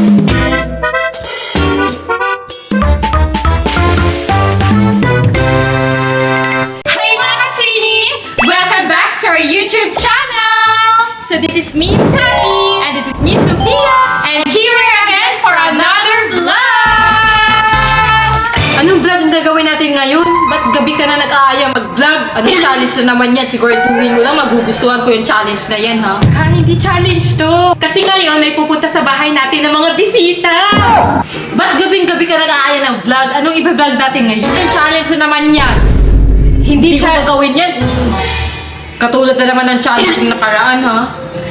Hey mga ka-Trini! Welcome back to our YouTube channel! So this is me, Sally, and this is me, Sophia, and here we are again for another vlog! Anong vlog ang gagawin natin ngayon? Ba't gabi ka na nag-aaya mag-vlog? Anong challenge na naman yan? Siguraduhin mo lang magugustuhan ko yung challenge na yan, ha? Hindi challenge to. Kasi ngayon may pupunta sa bahay natin ng mga bisita. Ba't gabing-gabi ka nag-aaya ng vlog? Anong i-vlog natin ngayon? Yung challenge na naman yan. Hindi ko gagawin yan. Katulad na naman ng challenge yung nakaraan, ha?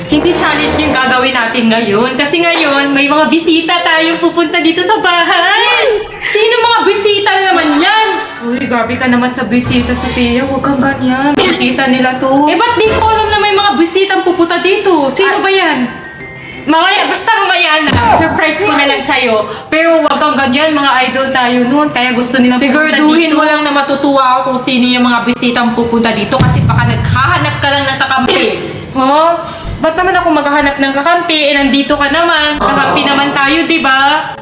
Hindi challenge yung gagawin natin ngayon. Kasi ngayon may mga bisita tayong pupunta dito sa bahay. Sino mga bisita na naman yan? Uy, grabe ka naman sa bisita, Sophia. Huwag kang ganyan. Makikita nila to. Eh, ba't di ko alam na may mga bisitang pupunta dito? Sino ba yan? Mamaya, basta mamaya na. Surprise ko na lang sa'yo. Pero wag kang ganyan, mga idol tayo noon. Kaya gusto nilang Siguraduhin mo lang na matutuwa ako kung sino yung mga bisitang pupunta dito kasi baka naghahanap ka lang ng kakampi. Huh? Ba't naman ako maghahanap ng kakampi? Eh, nandito ka naman. Kakampi naman tayo, di ba?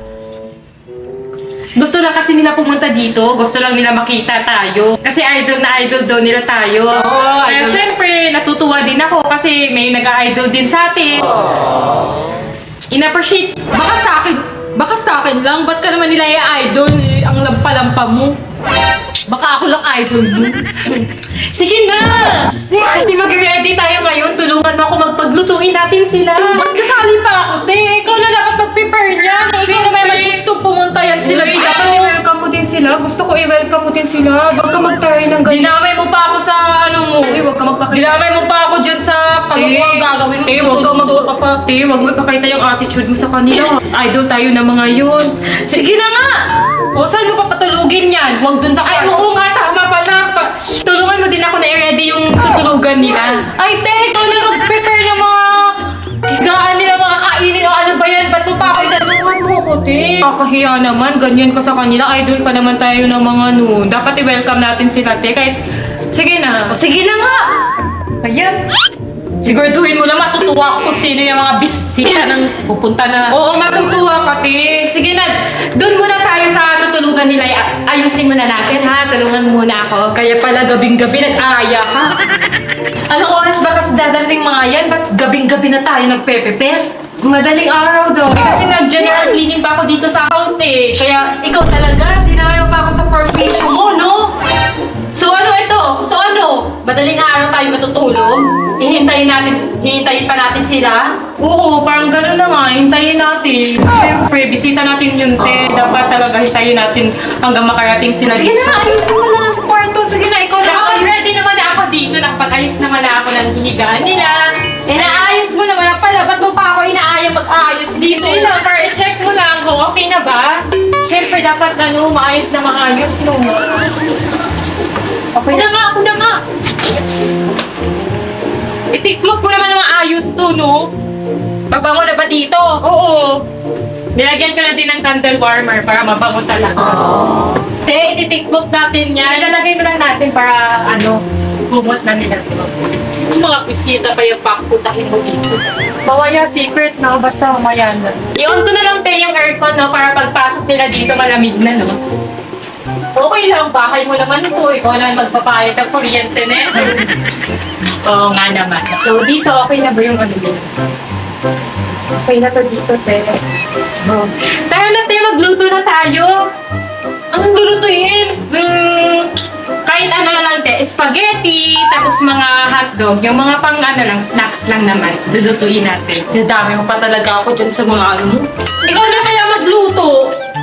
Gusto lang kasi nila pumunta dito. Gusto lang nila makita tayo. Kasi idol na idol daw nila tayo. Oo, Kaya idol. syempre, natutuwa din ako kasi may nag-idol din sa atin. In-appreciate. Baka sa akin lang, ba't ka naman nila i-idol? Eh, ang lampa-lampa mo. Baka ako lang idol mo. Sige na! Kasi mag-ready tayo ngayon. Tulungan mo ako magpaglutuin natin sila. Ba't kasali pa ako, te? Ikaw na dapat mag-prepare niyan. Ikaw na may gusto pumunta yan sila Uy, dito. dapat i-welcome mo din sila. Gusto ko i-welcome mo din sila. Huwag ka mag-try ng ganyan. Dinamay mo pa ako sa ano mo. Uy, huwag ka magpakita. Dinamay mo pa ako dyan sa kalokohan gagawin mo. Huwag ka mag-upa pa. Huwag mo ipakita yung attitude mo sa kanila. Idol tayo na mga yun. Sige na nga! O saan mo papatulugin yan? Huwag dun sa Ay, kwarto. oo nga, tama pala. Tulungan mo din ako na i-ready yung tutulugan nila. Ay, te, ikaw na mag-prepare ng mga higaan nila, mga kainin o ano ba yan? Ba't mo pa ako itanungan mo ko, te? Kakahiya naman, ganyan ka sa kanila. Idol pa naman tayo ng mga noon. Dapat i-welcome natin sila, te. Kahit, sige na. O sige na nga! Ayan. Siguraduhin mo lang matutuwa ako kung sino yung mga bisita ng pupunta na. Oo, matutuwa ka, te. Sige na, doon muna tayo sa tutulugan nila. Ayusin muna natin, ha? Tulungan mo muna ako. Kaya pala gabing-gabi nag-aaya ka. Anong oras ba kasi dadating mga yan? Ba't gabing-gabi na tayo nagpe-prepare? Madaling araw daw. Eh, kasi nag-general cleaning pa ako dito sa house, eh. Kaya ikaw talaga, dinarayo pa ako sa formation mo, no? So ano ito? So ano? Madaling araw tayo matutulog? Hihintayin pa natin sila? Oo, parang gano'n na nga. Hintayin natin. Siyempre, bisita natin yun, te. Dapat talaga hintayin natin hanggang makarating sila. Sige na, ayusin mo na ang kwarto. Sige na, ikaw na. Ready naman na ako dito. Nakapag-ayos naman na ako ng hinigaan nila. Eh, naayos mo naman ang pala. Ba't mo pa ako inaaya mag-ayos dito? Dito lang, para i-check mo lang kung okay na ba. Siyempre, dapat maayos na maayos, no? Okay na nga, ako na nga. Itiklop mo naman ang maayos to, no? Babango na ba dito? Oo. Nilagyan ko na din ng candle warmer para mabango talaga. Te, ititiklop natin yan. Ilalagay mo lang natin para, bumot na nila. Sino mga bisita pa yung papuntahin mo dito? Mamaya secret, no? Basta mamaya na. I-on ko na lang tayo yung aircon, no? Para pagpasok nila dito, malamig na, no? Okay lang, bahay mo naman ito. Ikaw na magpapayad ng kuryente na ito. Oo nga naman. So, dito, okay na ba yung ano nila? Okay na to dito, te. So, tara na, te, magluto na tayo. Anong lulutuin? Kahit ano na lang, te, spaghetti, tapos mga hotdog, yung mga pang lang, snacks lang naman. Lulutuin natin. Nadami mo pa talaga ako dyan sa mga ano mo. Ikaw na kaya magluto.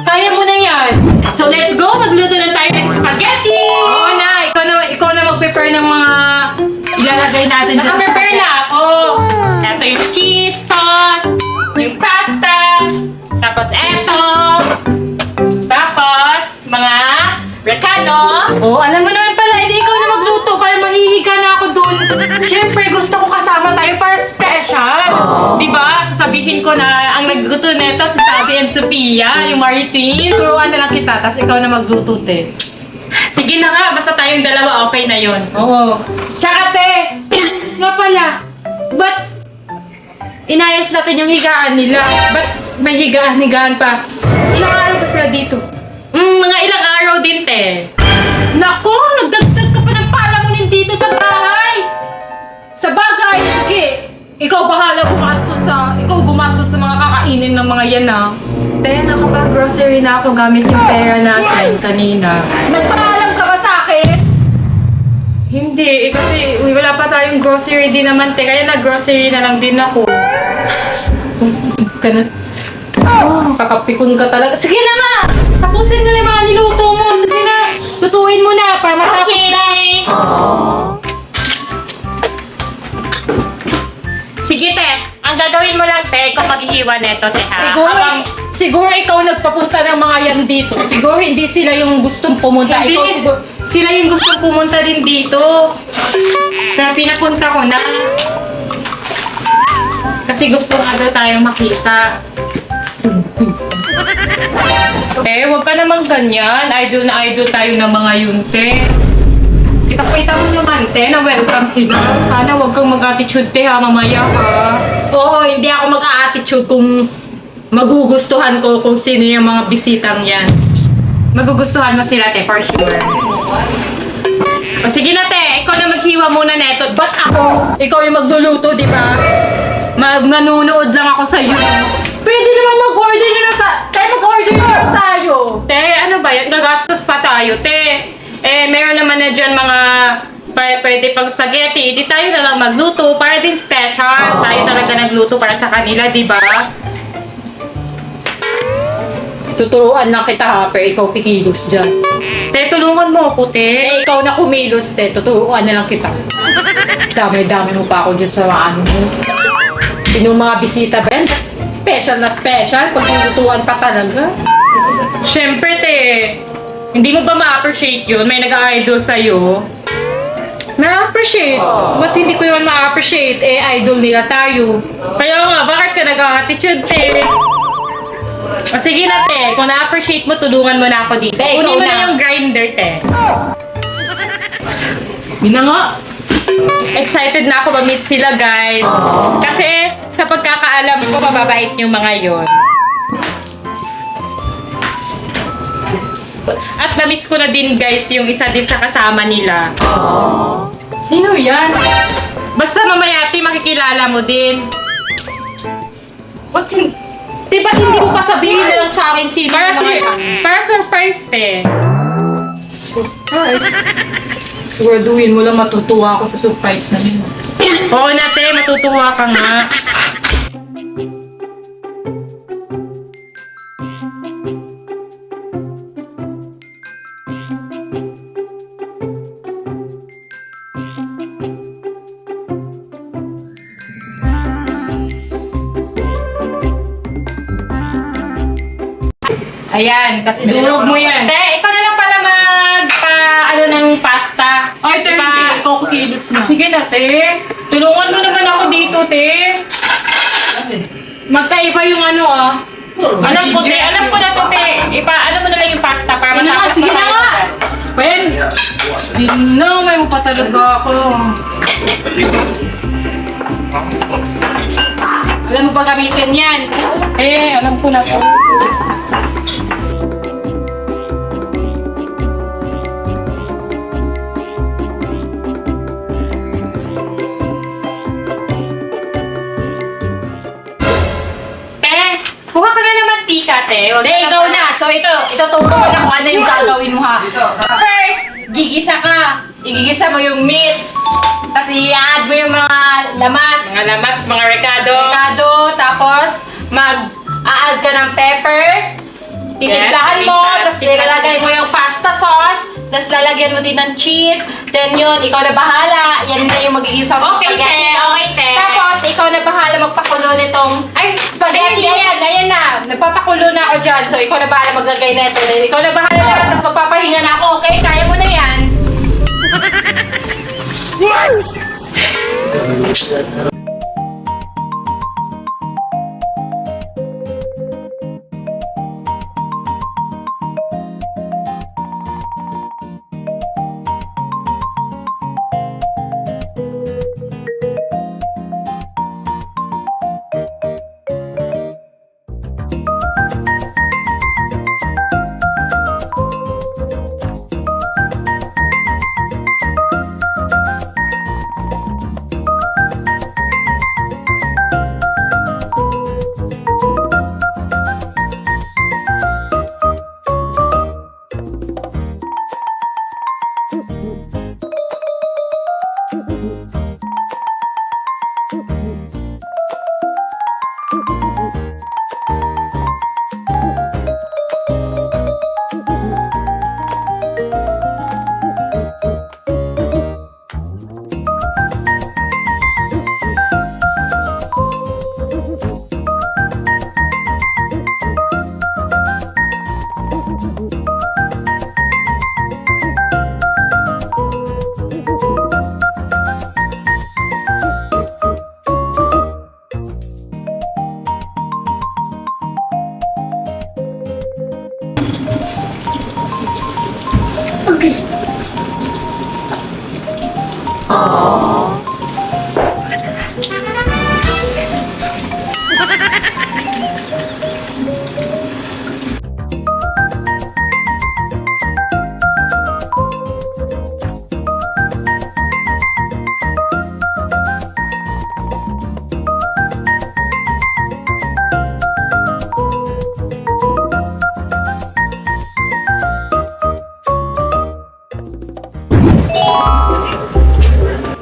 Kaya mo na yan. So, let's go! Magluto na tayo ng spaghetti! Oo na, ikaw na mag-prepare ng mga ilalagay natin dyan. Naka-prepare na ako. Ito yung cheese sauce, yung pasta, tapos eto, tapos mga recado. Oo, alam mo naman pala, hindi ikaw na magluto para mahihiga na ako dun. Siyempre, gusto ko kasama tayo para special. Diba? Sasabihin ko na ang nagluto nito si Sabi and Sophia, yung Martin. Turuan na lang kita, tapos ikaw na magluto, te. Sige na nga, basta tayong dalawa, okay na yon. Oo. Tsaka, te, nga pala, ba't inayos natin yung higaan nila? Ba't may higaan-higaan pa. Ilang araw ba sila dito? Mga ilang araw din, te. Nako, nagdagdag ka pa ng palamunin dito sa bahay! Sa bagay, sige. Ikaw bahala ikaw gumastos sa mga kakainin ng mga yan ah. Te, nakapag-grocery na ako gamit yung pera natin kanina. Nagpaalam ka ba sa akin? Hindi, kasi wala pa tayong grocery din naman, te. Kaya nag-grocery na lang din ako. Ganun. Kakapikon ka talaga. Sige na nga! Tapusin mo na yung mga niluto mo. Sige na. Tutuin mo na para matapos na. Sige, te. Ang gagawin mo lang, te, kung maghihiwa neto, te, ha? Siguro ikaw nagpapunta ng mga yan dito. Siguro hindi sila yung gustong pumunta. Hindi, Ikaw siguro... sila yung gusto pumunta din dito. Kaya pinapunta ko na. Kasi gusto nga daw tayong makita. Wag ka namang ganyan. Idol na idol tayo ng mga yun, te. Kita mo naman, te, na welcome sila. Sana wag kang mag-attitude, te, ha, mamaya, ha. Oo, hindi ako mag-a-attitude kung magugustuhan ko kung sino yung mga bisitang yan. Magugustuhan mo sila, te, for sure. O sige na, te, ikaw na maghiwa muna neto. Ba't ako? Ikaw yung magluluto, di ba? Manunood lang ako sa iyo. Pwede naman mag-order na lang mag-order na tayo. Te, ano ba yan? Gagastos pa tayo, te. Meron naman na dyan mga pwede pang spaghetti. Di tayo na lang magluto para din special. Tayo talaga nagluto para sa kanila, di ba? Tuturuan lang kita ha, pero ikaw kikilos dyan. Te, tulungan mo ako, te. Ikaw na kumilos, tuturuan na lang kita. Dami-dami mo pa ako dyan sa mga ano mo. Yung mga bisita ba yan? Special na special, paglutuan pa talaga. Siyempre, te. Hindi mo ba ma-appreciate yun? May nag-idol sa'yo. Na-appreciate. Ba't hindi ko naman ma-appreciate? Idol nila tayo. Kaya nga, bakit ka nag-attitude, te? O sige na, te. Kung na-appreciate mo, tulungan mo na ako dito. Te, Kunin ikaw mo na. na yung grinder, te. Yun na nga. Excited na ako ma-meet sila, guys. Kasi sa pagkakaalam ko, mababait yung mga yon. At na-miss ko na din, guys, yung isa din sa kasama nila. Sino yan? Basta mamaya, te, makikilala mo din. Ba't hindi mo pa sabihin na lang sa akin sino Para, yung mga yan? para surprise, te. Surprise? Siguraduhin mo lang matutuwa ako sa surprise na yun. Oo na, te. Matutuwa ka nga. Ayan, kasi durog mo yan. Te, ikaw na lang pala ano ng pasta. Ay, te, Diba? hindi. Ikaw kukilos na. Sige na, te. Tulungan mo naman ako dito, te. Magkaiba yung ano, ah. Alam ko, te. Alam ko na to, te. Ano mo na lang yung pasta para Sige na nga, matapos sige na na tayo nga. dyan. Ben, dinamay mo pa talaga ako. Alam mo ba gamitin yan? Alam ko na to. Kuha ka na naman tika, te. Hindi, ikaw na. So ito turo ko na kung ano yung gagawin mo ha. First, gigisa ka. Igigisa mo yung meat. Tapos i-add mo yung mga lamas. Mga lamas, mga rekado. Avocado. Tapos, mag-a-add ka ng pepper. Titimplahan Yes, mo. timpla- Tapos ilalagay mo yung pasta sauce. Tapos lalagyan mo din ng cheese. Then yun, ikaw na bahala. Yan na yung magiging sauce ng Okay, te. spaghetti. Okay, te. Tapos, ikaw na bahala magpakulo nitong... Ay, spaghetti. Ayan na. Nagpapakulo na ako dyan. So, ikaw na bahala maglagay na ito. Then, ikaw na bahala lahat. Tapos, magpapahinga na ako. Okay? Kaya mo na yan.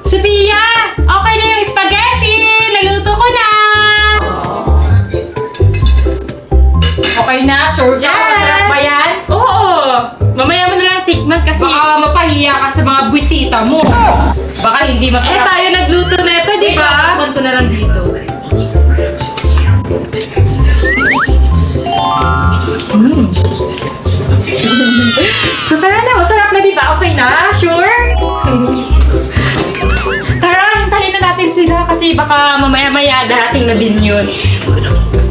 Sophia! Okay na yung spaghetti! Naluto ko na! Okay na? Sure ka? Masarap ba yan? Oo! Mamaya mo na lang tikman kasi... Baka mapahiya ka sa mga buwisita mo. Baka hindi masarap. tayo nagluto na ito, di ba? Tikman ko na lang dito. So tara na, masarap na, di ba? Okay na? Sure? Tara, hintayin na natin sila kasi baka mamaya-maya darating na din yun.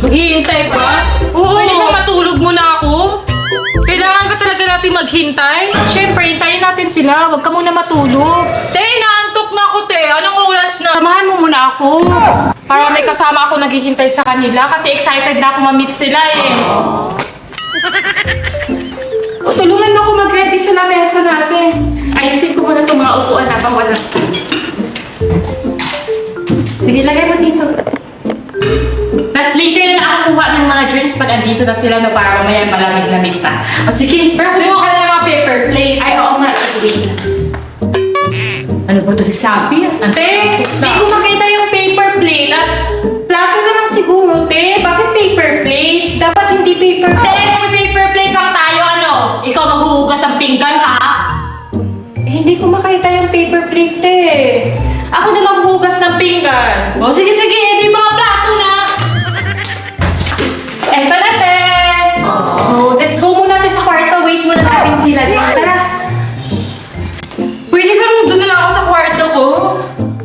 Maghihintay pa? Oo. Pwede ba matulog muna ako? Kailangan ba talaga natin maghintay? Siyempre, hintayin natin sila. Huwag ka muna matulog. Te, naantok na ako, te. Anong oras na? Samahan mo muna ako. Para may kasama ako naghihintay sa kanila kasi excited na ako ma-meet sila eh. Tulungan mo ako mag-ready sa lamesa natin. Ayusin ko muna itong mga upuan na wala. Sige, lagay mo dito. Tapos later na ako kuha ng mga drinks pag andito na sila na para mamaya malamig-lamig pa. O sige. Pero kuha ka na ng mga paper plate. Ay, oo nga. Wait lang. Ano ba ito si Sapi? Te, di ko makita yung paper plate at plato na lang siguro, te. Bakit paper plate? Dapat hindi paper Te, plate. kung may paper plate lang tayo, ano? Ikaw maghuhugas ng pinggan, ha? Hindi ko makita yung paper plate, te. Ako na maghugas ng pinggan. O, sige, sige. Edi mga plato na. Eto na, te. So, let's go muna natin sa kwarto. Wait muna natin sila. Tara. Pwede ba doon na lang ako sa kwarto ko?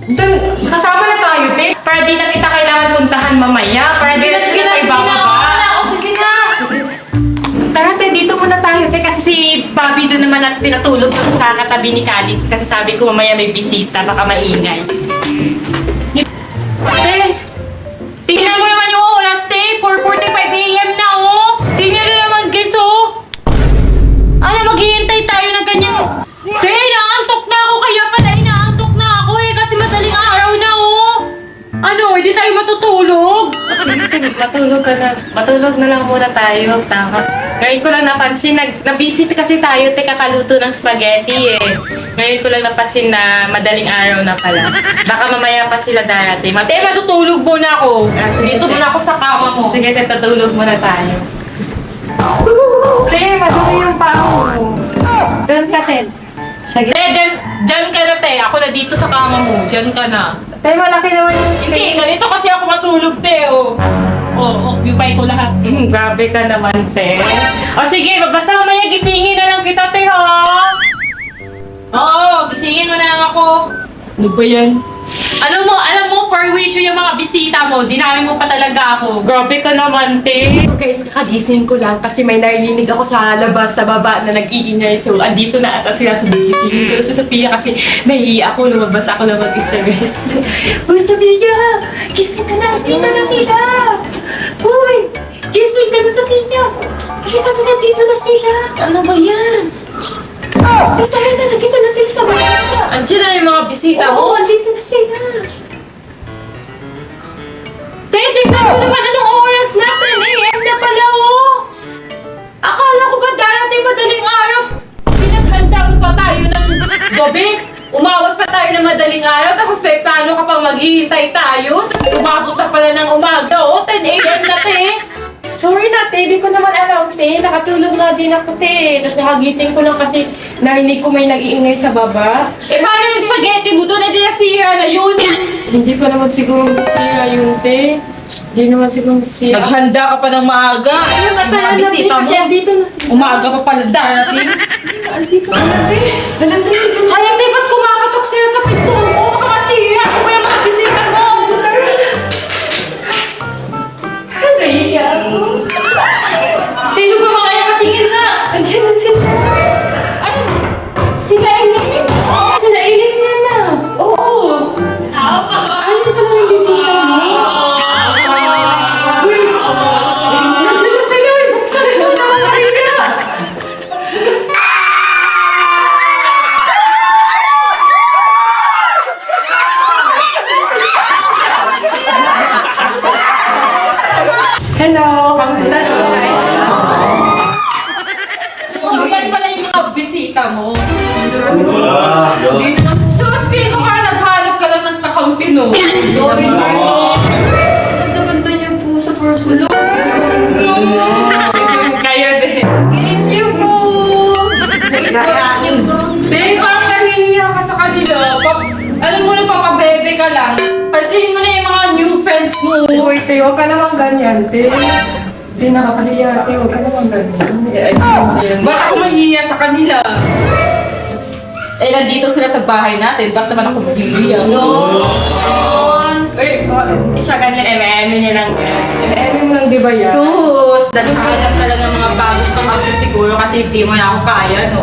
Dun, kasama na tayo, te. Para di na kita kailangan puntahan mamaya. Para di na Sige kita na, sige na. ibababa. O, sige na. Tara, te, dito muna tayo, te. Kasi si Bobby doon naman at pinatulog doon sa katabi ni Calix. Kasi sabi ko mamaya may bisita, baka maingay. Te, tingnan mo naman yung oras, te. 4:45 AM na, oh. Tingnan mo naman, guys, oh. Ano, maghihintay tayo ng ganyan. Te, inaantok na ako. Kaya pala inaantok na ako, eh. Kasi madaling araw na, oh. Ano, hindi tayo matutulog. Sige, te, matulog ka na. Matulog na lang muna tayo. Tama. Ngayon ko lang napansin, na-visit kasi tayo, te, kakaluto ng spaghetti, eh. Ngayon ko lang napansin na madaling araw na pala. Baka mamaya pa sila darating. Te, matutulog muna ako. Sige, Dito te. muna ako sa kama mo. Sige, te, tutulog muna tayo. Te, madumi yung paa mo. Doon ka, te. Sige. Te, dyan ka na, te. Ako na dito sa kama mo. Dyan ka na. Te, malaki naman yung Hindi, space. ganito kasi ako matulog, te, oh. Oh, occupy ko lahat. Grabe ka naman, te. O sige, basta mamaya gisingin na lang kita, te, ha? Oo, gisingin mo na lang ako. Ano ba yan? Alam mo, for wish yung mga bisita mo, dinami mo pa talaga ako. Grabe ka naman, te. Guys, kakagising ko lang kasi may narinig ako sa labas, sa baba na nag-iingay. So, andito na ata sila. So, gisingin ko na si Sophia kasi nahihiya ako. Lumabas ako na mag-isa, guys. Uy, Sophia! Gising ka na! Dito na sila! Uy! Gising ka na, Sophia! Kita na, nandito na sila! Ano ba yan? Dito na, nandito na sila sa baba. Andiyan na yung mga bisita Oo, mo. andito na sila. Te, tignan mo naman anong oras na. 10 AM na pala, oh. Akala ko ba darating madaling araw? Pinaghanda mo pa tayo ng gabi. Umawag pa tayo ng madaling araw, tapos may plano ka pang maghihintay tayo. Tapos umabot na pala ng umaga, oh. 10 AM na, te. Sorry na, te. Di ko naman alam, te. Nakatulog nga din ako, te. Tapos nakagising ko lang kasi narinig ko may nag-iingay sa baba. Eh, paano yung spaghetti mo doon? Eh, di nasira na yun. Hindi pa naman siguro sira yun, te. Hindi naman siguro sira. Naghanda ka pa ng maaga. Ay, Mga matala na, te. bisita Kasi mo. andito na sila. Umaga pa pala darating. Andito na, te. Alam, te. Ay, hindi ba't kumakatok sila sa pinto mo? Baka masira ko pa yung mga bisita mo. Nahiya ako. Sino ba mga yan? Patingin na. Andiyan na sila. Ano? Sila Eileen? Sila Eileen yan na. Oo. bisita mo. Wala. So, speaking of ka, naghanap ka lang ng kakampi, no? Sorry, Ganda-ganda niyo po sa person. Kayo din. Thank you po! Babe, parang nahihiya ka sa kanila. Alam mo na, papabebe ka lang. Pansin mo na yung mga new friends mo. Uy, te, huwag ka naman ganyan, te. Te, nakakahiya, te. Huwag ka naman ganyan. Ba't ako mahihiya sa kanila? Eh, nandito sila sa bahay natin. Ba't naman ako mahihiya? No! Uy, hindi siya ganyan. M&M niya lang. M&M lang, di ba yan? Sus! Naghahanap ka lang ng mga bagong kakampi siguro kasi hindi mo na ako kaya, no?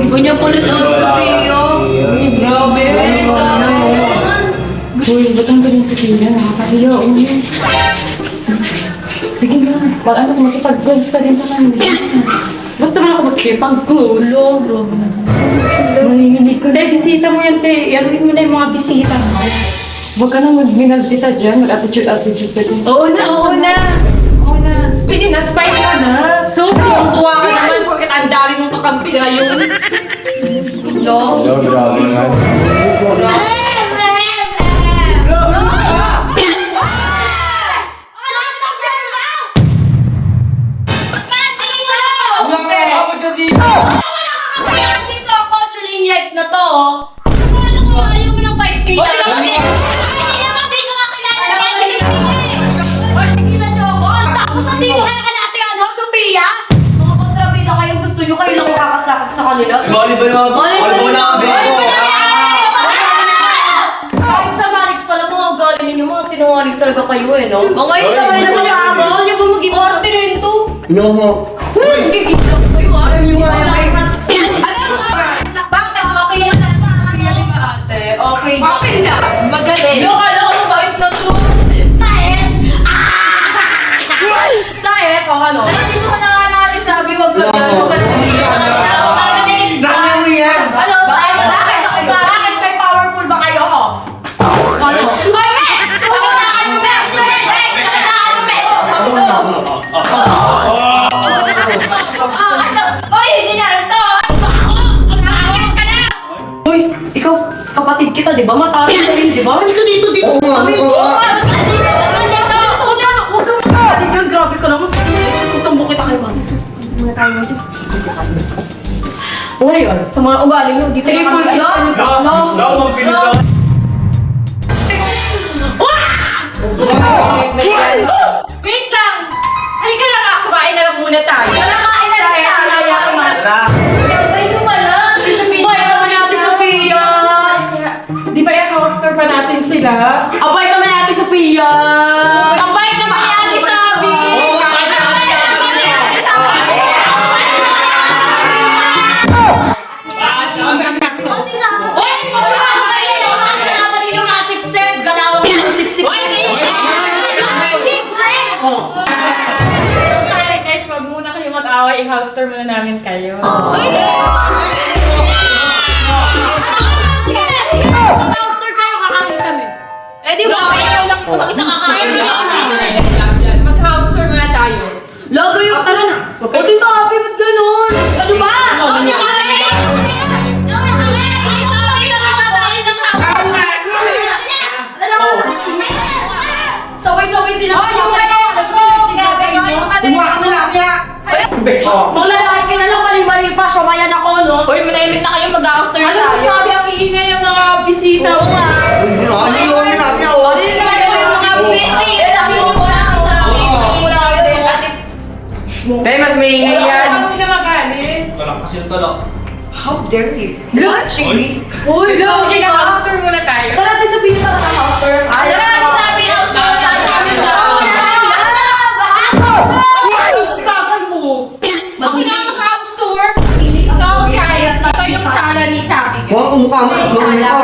Ganyan pulis ang sabihin. Grabe! Uy, ba't ang ganyan sa kanya? Nakakahiya, uy. Sige na, pag-ano ko makipag-guns ka din sa kanila. Ba't naman ako magkipag-close? Nanginginig ko. Hindi, bisita mo yan, te. Yanuin mo na yung mga bisita mo. Huwag ka nang magbinaldita dyan. Mag-attitude ka din. Oo na, oo na. Oo na. Sige na, spike ka na. Sus, yung tuwa ka naman porque ang dami mong kakampi ngayon. Yo, grabe naman. Dito ako, Shuling Legs na to, oh. Ano ko, ayaw mo ng 5K na. Hindi naman dito nga kilala niya. Tigilan niyo ako. Tapos nandito ka na kalati, ano, Sophia? Mga kontrabida kayo, gusto niyo kayo lang makakasakop sa kanila. Volleyball na. Volleyball na kami. Kahit sa Manix pala, mga ugali ninyo, mga sinungaling talaga kayo eh, no? O ngayon naman Gusto niyo ba maging orte rin to? Yo mo. Gigil ako sa'yo, ah. Alam niyo nga yan, eh. Alam mo nga, bakit? Okay lang ba, ate? Okay. Okay na, magaling. Yung kala ko mabait na to. Saet! Saet? O ano? Alam, dito ka na nga natin sabi, wag ka dyan. Wag ka Dami mo yan. Ano? Bakit may powerful ba kayo? Ano? Bakit? Pagkasaan mo, be! Pagkasaan mo, be! Oy, engineer to! Bakit ka na? Uy, ikaw, kapatid kita, di ba? Mataas ka rin, di ba? Dito. Oo nga, oo nga. Huwag kang magkakalit yan, grabe ka naman. Susambo kita kay mami. Muna tayo mo dito. Ngayon, Sa mga ugali nyo, dito Triple na kami. yan. Daw mong pinisan. Wait lang! Halika na nga, kumain na lang muna tayo. Kain na Tayo, tayo. Tara. Sabay mo pala. Boy, naman natin Sophia! Di ba i-house-tour pa natin sila? Abay kami natin Sophia! Abay naman ni Ate Sabi. Oy, pag lumabay yun, yung mga galawan ninyo mga sip-sip, galawan ninyo mga sip-sip. Oy, kayo! Alright guys, wag muna kayo mag-away. I-house-tour muna namin kayo. Master kayo, kakain kami. Eh di ba? Ikaw lang po mag-isa kakain. Mag-house tour muna tayo. Logo yung tara na. O si Sophie, ba't ganun? Ano ba? Sabay-sabay sila. Mga lalaki ka na lang, mali-mali pa, siya ako, no? Uy, manahimik na kayo, mag-after na Alam mo, tayo. sabi ang iingay yung mga bisita Oo mo. nga. Ano yung namin ako? Ano yung naman po yung mga busy? Sabi mo po lang sa amin. Wala din. Ate, Tay, mas maingay yan. Huwag muna magalit. how dare you? Watching me. Uy, sige ka, house-tour muna tayo. Tara, di sabihin sa after. Alam mo, sabi after na tayo kami na. Tagal mo. Ako na ang mag-house tour. So guys, ito yung sala ni Sabi. Mga umukha mo.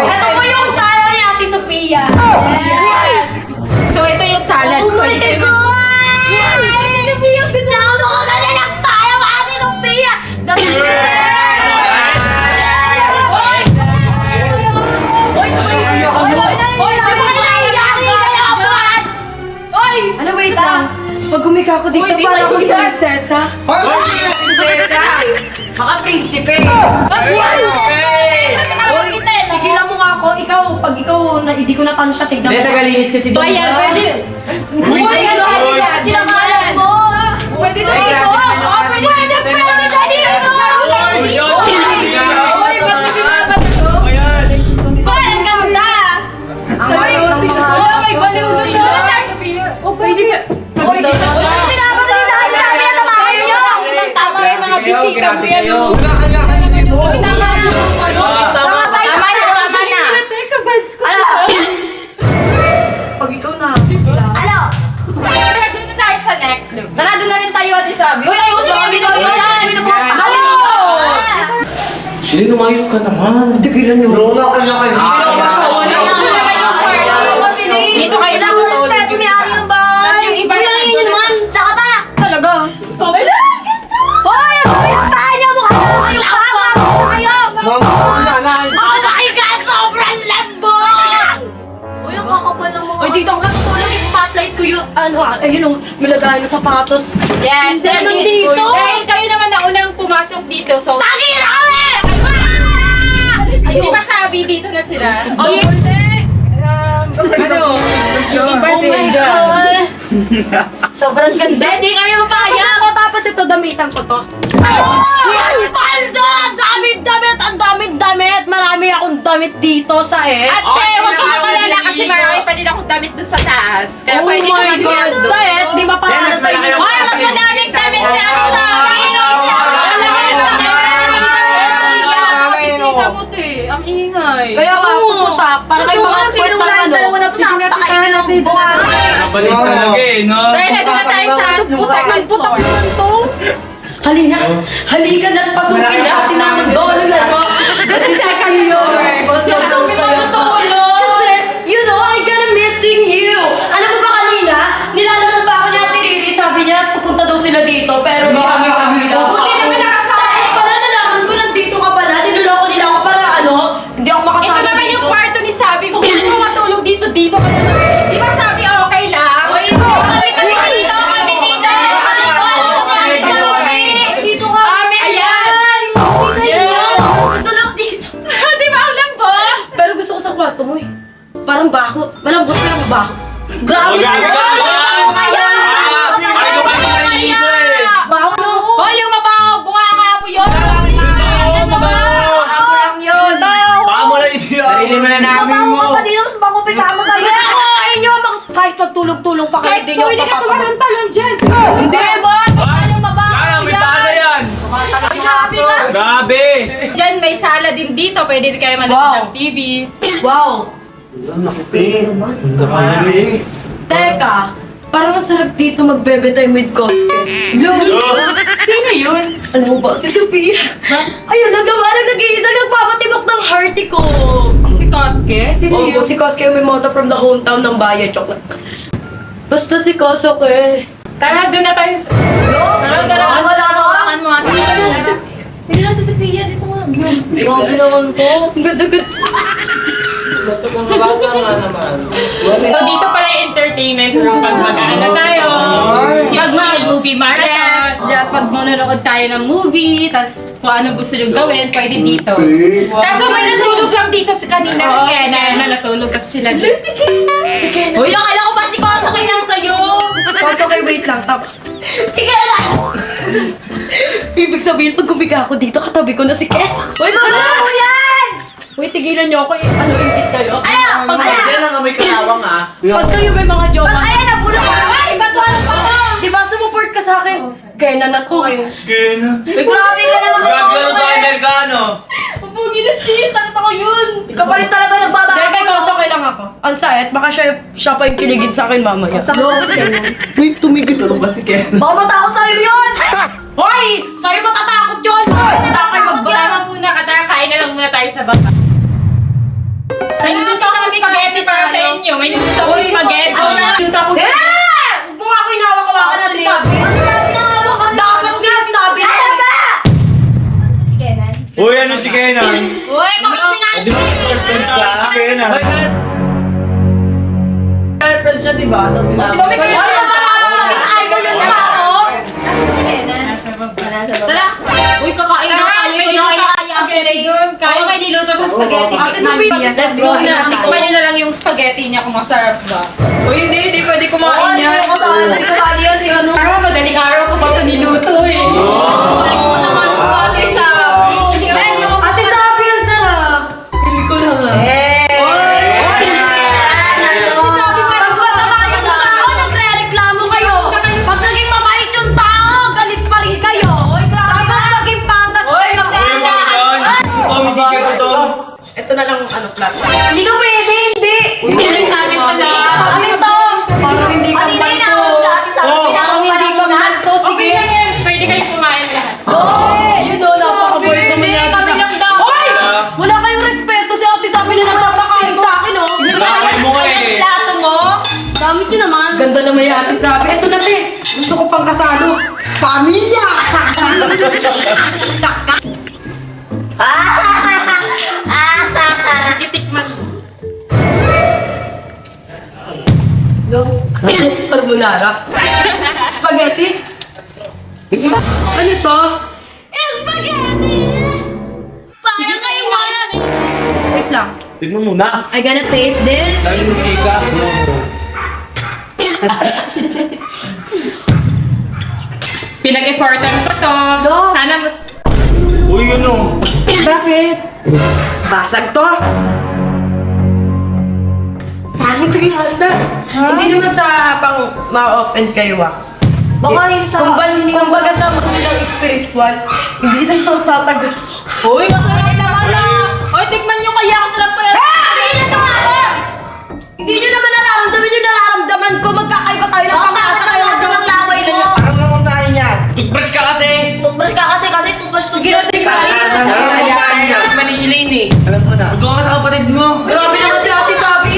Ito po yung sala ni Ate Sophia. Yes. So ito yung salad. Oh my God! Ate Sophia, binawa ko na rin ang sala mo, Ate Sophia! Ano wait lang? Pag gumika ko dito, Uy, di parang tayo akong yan. prinsesa. Prinsesa! Mga prinsipe! Tigilan mo nga ako, pag ikaw, hindi ko natansya, tignan Hindi, mo. tagalinis kasi doon. Ayan, pwede. Uy, ano, Tinangalan mo. Pwede to Ay, ito. grabe naman kasi Pwede dito, ito. Uy, ba't mo binabat ito? Boy, ang ganda! Sorry, May baliw doon no? Oh, pwede ka. Uy, binabat rin sa akin, sabi na tamahan niyo! Huwag lang sama. Okay, mga bisita mo yan. kayo. Uy, tama na. Tama na. Teka, vibes ko. Pag ikaw na. Ano? Tara, doon na tayo sa next. Sarado na rin tayo at isabi. Uy, ayusin mo yung video mo dyan! Sino lumayos ka naman? Tigilan niyo. Bro, nakakalakay. Dito kayo Wala akong respeto ni Ari ng bahay. Tapos yung iba na Yun naman! Saka ba? Talaga? So, wala. Hoy! Ano yung tayo niyo? Mukha na kayo tama! Kayo! Oh my God! Sobrang lambot! Uy, ang kakapal ng mga... Uy, dito ako natutulog yung spotlight ko yung... ayun yung malagay na sapatos. Yes, Ang ganda and dito. Dahil kayo naman na unang pumasok dito, so... Tagi na kami! Hindi ba sabi dito na sila? Oh, hindi! Ano? Yung iba Oh din my dyan. God! Sobrang ganda. Hindi kayo mapayag! Tapos ito, damitan ko to. Paldo! Ang daming damit! Ang daming damit! Marami akong damit dito sa Ate, huwag kang makalala kasi marami pa din akong damit dun sa taas. Kaya Oh pwede my ka God! Sa di ba para Yan, na mas sa malaki inyo? yung- Hoy, mas madaming damit si Ate sa akin! Bisita mo to eh. Ang ingay. Kaya nga, pupunta. Para kayo mga kwentang ano. Sige na, takainin natin. Nabalik talaga eh, no? Dahil nandun na tayo sa second floor. Halina, halika na at pasukin natin ang mundo. At second floor. Kasi, you know, I gotta meeting you. Alam mo ba kanina, nilalaro pa ako ni Ate Riri. Sabi niya, pupunta daw sila dito. Pero Bakit sabi mo? Buti naman nakasama. Tapos pala nalaman ko, nandito ka pala. Niloloko nila ako para ano, hindi ako makasama Ito naman yung kwarto ni Sabi. Kung gusto mo matulog dito ka na. Di ba Sabi okay lang? Kami dito! Kami dito! Dito ka. Ayan! Dito lang dito. Di ba ang lambot? Pero gusto ko sa kwarto mo eh. Parang baho. Malambot pero mabaho. Grabe! Baho no? Hoy, yung mabaho! Bunganga mo yun! Sarili mo na namin Mabaho mo. ka pa din mas bango pigamo sa'yo. Ako! Ayun nyo! Kahit pagtulog-tulong pa kayo, Kahit hindi nyo pwede ka mapapagawa. tumakang talon dyan. Hindi ba? Ano mabaho yan? Grabe! Diyan may sala din dito. Pwede din kayo manood ng TV. Wow! Teka! Parang masarap dito magbebe time with Koske. Sino yun? Alam mo ba? Si Sophia. Ayun, nagawalag nag-iisa nagpapatibok ng hearty ko. Si Koske? Sino Oo, yun? si Koske may moto from the hometown ng bayan. Joke lang. Basta si Koske. Tara, doon na tayo. Tara, wala mo hawakan mo. Hindi natin si Pia dito nga. Grabe naman ko. Ang ganda-ganda. So dito pala yung entertainment room pag mag-ano tayo. Pag mag-movie marathon. Pag manonood tayo ng movie, tas kung ano gusto nyo gawin, pwede dito. Kaso may natulog lang dito si kanina si Kenan na natulog kasi sila dito. Si Ken. Uy, akala ko ba si Kosa kayo lang sa'yo? Koske, wait lang. Sige lang! Ibig sabihin, pag kumiga ako dito, katabi ko na si Ken. Uy, mabaho yan! Uy, tigilan niyo ako. Ano, ingit kayo? Ano? Yan ang amoy kalawang ah. Pag kayo may mga jowa. Ayan, nabulok ka! Ay, ba't wala pa ako? Di ba sumuport ka sa akin? Kaya na to. Kena. Uy, grabe ka naman. Gagano tayo Amerikano. Pupugi na sis, takot ako yun! Ikaw pa rin talaga nagbabago. Dahil kay Koso, okay lang ako. Ang sayet, baka siya pa yung kiligin sa akin mamaya. Uy, tumigil Ano ba si Ken? Baka matakot sa'yo yun! Hoy! Sa'yo matatakot yun! Basta kayo magbara. Tara muna, kain na lang muna tayo sa baba. May niluto akong spaghetti para sa inyo. May niluto akong spaghetti. Niluto akong Eh! Huwag mo nga ako inawak-awakan natin sabi. Dapat nga sabi na. Ano ba? Uy, ano si Kenan? Uy, kami na! Di ba girlfriend sa si Kenan? Girlfriend siya, di ba? Di ba may Uy, kaya masarap! idol yung tao? nasa baba. Tara! Uy, kakain na! kaya may niluto sa spaghetti. Ate tikman Sophia, niya. let's go na. Tikman niyo na lang yung spaghetti niya kung masarap ba. O hindi pwede kumain yan. Hindi ko sali yan si ano. Parang madaling araw ko pa ito niluto eh. Like mo naman po, Ate Sabi. Ate Sabi, ang sarap. Pili ko lang ah. Sabi mo, pag masama yung tao, nagre-reklamo kayo. Pag naging mabait yung tao, galit pa rin kayo. Dapat maging patas kayo. Hindi ka totoo. Ito na lang ano plat. Hindi ka pwede, hindi. Hindi sa amin pala. Amin to. Parang hindi ka malto. Oh. Parang hindi ka malto. Sige. Okay lang yan. Pwede kayo kumain lahat. Yun o, napaka-boy naman Hindi, yan. kami lang daw. Wala kayong respeto si Ate Sabi na nagpapakain sa akin oh. Bakit mo nga Ayan, eh. plato mo. Gamit yun naman. Ganda naman yung Ate Sabi. Ito na te. Gusto ko pang kasalo. Pamilya! Titikman. Carbonara. Spaghetti. Ano ito? Spaghetti. Parang kayo wala. Wait lang. Tignan mo na. I gonna taste this. Sabi mo ka. Pinag-effortan ko to. Sana mas... Uy, yun o. Bakit? Basag to. Pangit rin hasta. Hindi naman sa pang ma-offend kayo ah. Baka yun sa... Kumbaga sa mundo ng spiritual, hindi na ako tatagos. Uy, masarap naman na. Uy, tikman nyo kaya kasarap ko yan. Hindi na ako. Hindi nyo naman nararamdaman yung nararamdaman ko. Magkakaiba tayo ng pangasa kayo kasi ng laway mo. Parang nangungahin yan. Toothbrush ka kasi. Toothbrush ka kasi toothbrush to get. Tikman ni Shalini. Alam mo na. Magkawa ka sa kapatid mo. Grabe naman si Ate Sabi.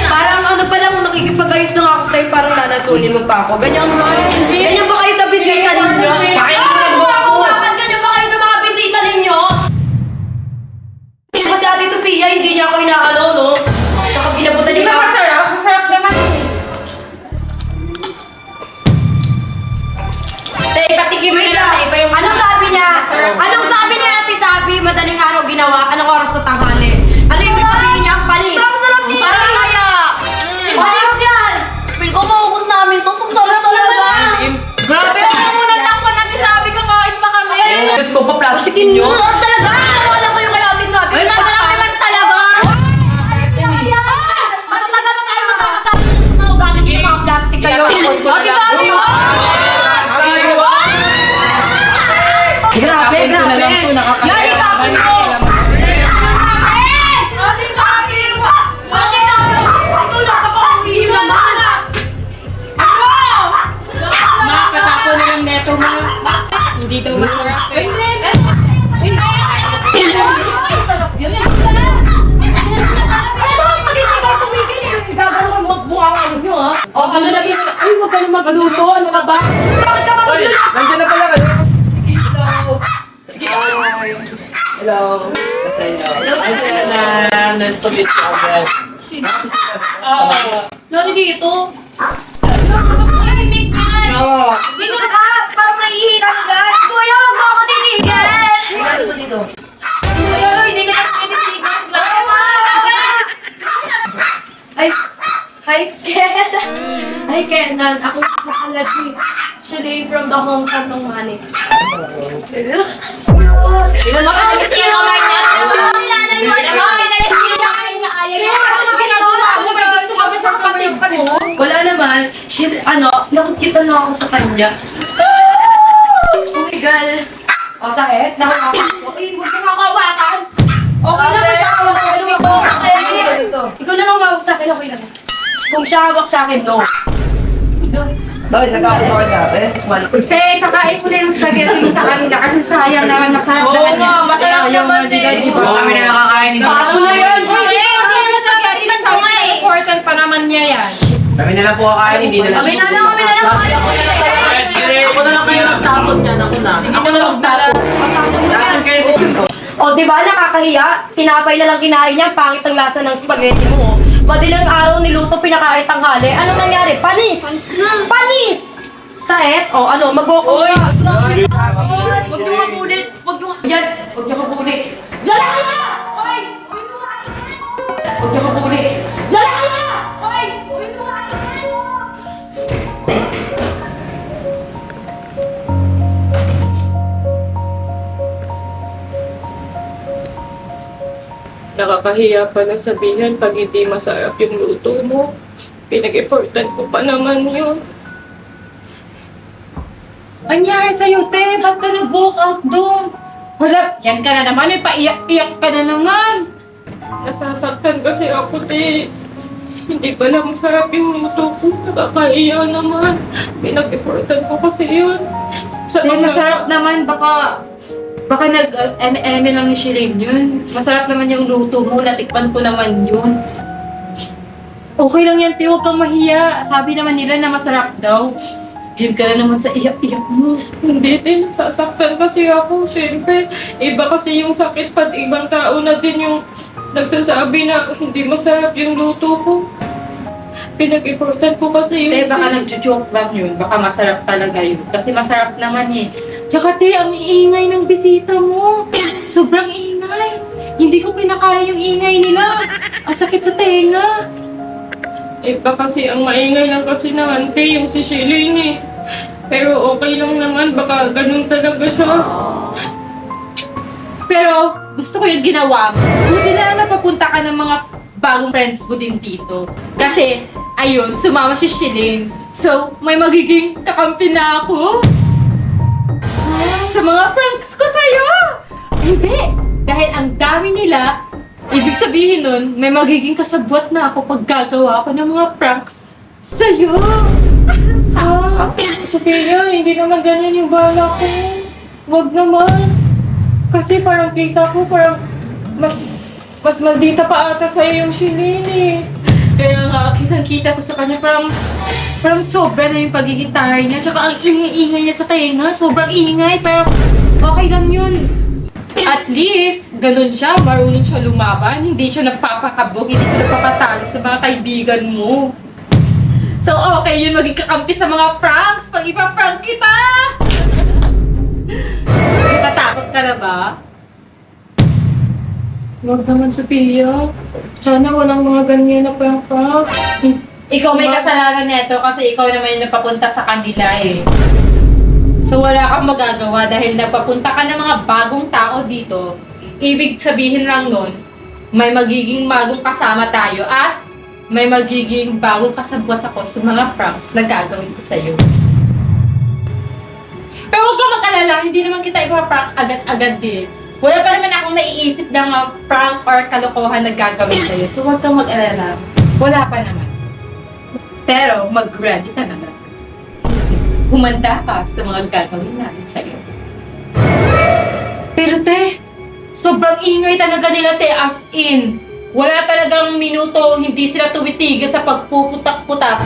Parang ano pa lang, nakikipag-ayos na nga ako sa'yo, parang lalasunin mo pa ako. Ganyan ba kayo sa bisita ninyo? Ganyan ba kayo sa mga bisita ninyo? Kasi Ate Sophia, hindi niya ako inaano, no? Saka binabutan Di niya ba ako. masarap? Masarap naman eh. Tay, patikim mo na lang sa iba yung... Anong sabi niya? Masarap. Anong sabi niya Ate Sabi? Madaling araw ginawa. Anong oras sa tanghali? Ano yung ibig sabihin niya? Ang panis. Sarap kaya. Panis yan! Pin ko maubos namin to. Sarap talaga. Grabe ako muna takpan natin sabi kakain pa kami. Diyos ko pa plastikin niyo. Talaga! Wala kayo kay Ate Sabi. Uy, masarap naman talaga. Matatagal na tayo magkakasama ng mga ugali ng mga plastic kayo. Ate Sabi, Grabe, grabe. Yan, itapon mo. Ate Sabi, Ate Sabi, ikaw napapakambihim naman. Ako! Makakatapo na lang neto mo. Hindi daw masarap. Hindi. Sarap yun. Oh, ano lagi? Ay, huwag ka na magluto. Ano ka ba? Bakit ka Uy, magluto? nandiyan na pala ka. Sige, hello. Sige, hello. Hello. Nice to meet you again. Nani dito? Tahimik yan. Hello. Dito ka! Parang naihilan ka! Kuya, huwag mo ako titigil! Dito. Kuya, hindi ka na pinitigan. Grabe ka. Ay, hi, Ken! Hi, Kenan. Ako pala Shalay from the hometown ng Manix. Makakalis niya yung kamay niya. Makakalis niya yung kamay niya. Ayaw niya. Wala naman. She's, nakikita na ako sa kanya. Oh my God. O, sakit? Nakakawa ko. Eh, huwag kang makawakan. Okay lang ba siya hawak sa akin? Ikaw na lang hawak sa akin. Okay lang. Kung siya hawak sa akin, no. Bakit nagkakawa ka natin? Tay, pakain ko na yung spaghetti mo sa kanila kasi sayang naman masarap Oo naman nga, yan. masarap Ayaw naman nga, di ba, eh. di ba? Kami na nakakain nito. Paano na yan? Kasi yung spaghetti man ko nga eh. Important pa naman niya yan. Kami na lang po kakain, hindi na lang. Kami na lang. Ako na lang kayo magtapon niyan, ako na. Ako na lang magtapon. Dahil kayo si... O, di ba nakakahiya? Tinapay na lang kinain niya, pangit ang lasa ng spaghetti mo. Madilang araw niluto, pinakain tanghali. Ano nangyari? Panis! Panis! Saet? O, ano, mag-walk ka. Huwag niyo mabulit. Huwag niyo... Yan! Huwag niyo mabulit. Diyan lang! Nakakahiya pala sabihin pag hindi masarap yung luto mo. Pinag-effortan ko pa naman yun. Anyari sa'yo, te? Ba't ka nag-walk out doon? Wala, yan ka na naman. May paiyak-iyak ka na naman. Nasasaktan kasi ako, te. Hindi pala masarap yung luto ko. Nakakahiya naman. Pinag-effortan ko kasi yun. Te, masarap naman. Baka nag-eme lang ni Shireen yun. Masarap naman yung luto mo. Natikpan ko naman yun. Okay lang yan, te. Huwag kang mahiya. Sabi naman nila na masarap daw. Yun ka na naman sa iyak-iyak mo. Hindi din, nasasaktan kasi ako. Siyempre, iba kasi yung sakit pag ibang tao na din yung nagsasabi na hindi masarap yung luto ko. Pinag-effortan ko kasi yun. Te, baka nagjo-joke lang yun. Baka masarap talaga yun. Kasi masarap naman eh. Tsaka te, ang iingay ng bisita mo. Sobrang ingay. Hindi ko kinakaya yung ingay nila. Ang sakit sa tenga. Iba kasi ang maingay lang kasi ng auntie, yung si Shilin eh. Pero okay lang naman, baka ganun talaga siya. Pero gusto ko yung ginawa mo. Buti na lang napapunta ka ng mga bagong friends mo din dito. Kasi, ayun, sumama si Shilin. So, may magiging kakampi na ako. Sa mga pranks ko sa'yo! Hindi! Dahil ang dami nila, ibig sabihin nun, may magiging kasabwat na ako pag gagawa ko ng mga pranks sa'yo. Sophia, hindi naman ganyan yung bala ko. Wag naman. Kasi parang kita ko, parang mas maldita pa ata sa'yo yung Shilin eh. Kaya nga, kitang-kita ko sa kanya, parang sobra na yung pagiging taray niya. Tsaka ang ingay-ingay niya sa tenga, sobrang ingay. Pero okay lang yun. At least, ganun siya, marunong siya lumaban. Hindi siya nagpapakabog, hindi siya nagpapatalo sa mga kaibigan mo. So okay yun, maging kakampi sa mga pranks pag ipa-prank kita! Natatakot ka na ba? Wag naman, Sophia. Sana walang mga ganyan na prank. Ikaw may kasalanan nito kasi ikaw naman yung napapunta sa kanila eh. So wala kang magagawa dahil nagpapunta ka ng mga bagong tao dito. Ibig sabihin lang nun, may magiging bagong kasama tayo at may magiging bagong kasabwat ako sa mga pranks na gagawin ko sa'yo. Pero huwag kang mag-alala, hindi naman kita ipa-prank agad-agad din. Wala pa naman akong naiisip ng mga prank or kalokohan na gagawin sa'yo. So huwag kang mag-alala. Wala pa naman. Pero mag-ready ka naman. Humanda ka sa mga gagawin natin sa'yo. Pero te, sobrang ingay talaga nila te, as in. Wala talagang minuto, hindi sila tumitigil sa pagpuputak-putak.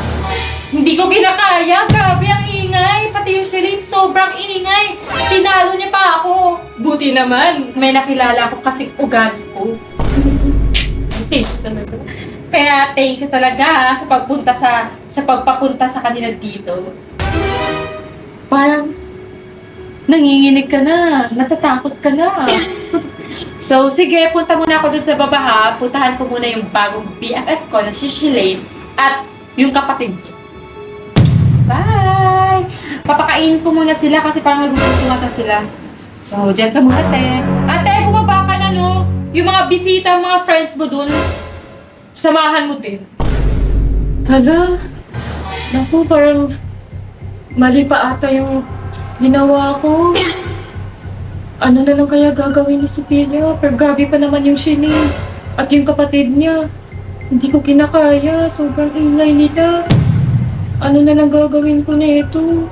Hindi ko kinakaya, grabe ang ingay. Pati yung Shireen, sobrang ingay. Tinalo niya pa ako. Buti naman, may nakilala ko kasing ugali ko. Thank you talaga. Kaya thank you talaga ha, sa pagpapunta sa kanila dito. Parang nanginginig ka na, natatakot ka na. So, sige, punta muna ako dun sa baba ha. Puntahan ko muna yung bagong BFF ko na si Shilane at yung kapatid niya. Bye! Papakainin ko muna sila kasi parang nagugutom ata sila. So, dyan ka muna, te. Ate, bumaba ka na, no? Yung mga bisita, mga friends mo dun, samahan mo din. Hala, naku, parang mali pa ata yung ginawa ko. Ano na lang kaya gagawin ni Sophia? Pero grabe pa naman yung Shilin at yung kapatid niya. Hindi ko kinakaya, sobrang ingay nila. Ano na lang gagawin ko nito?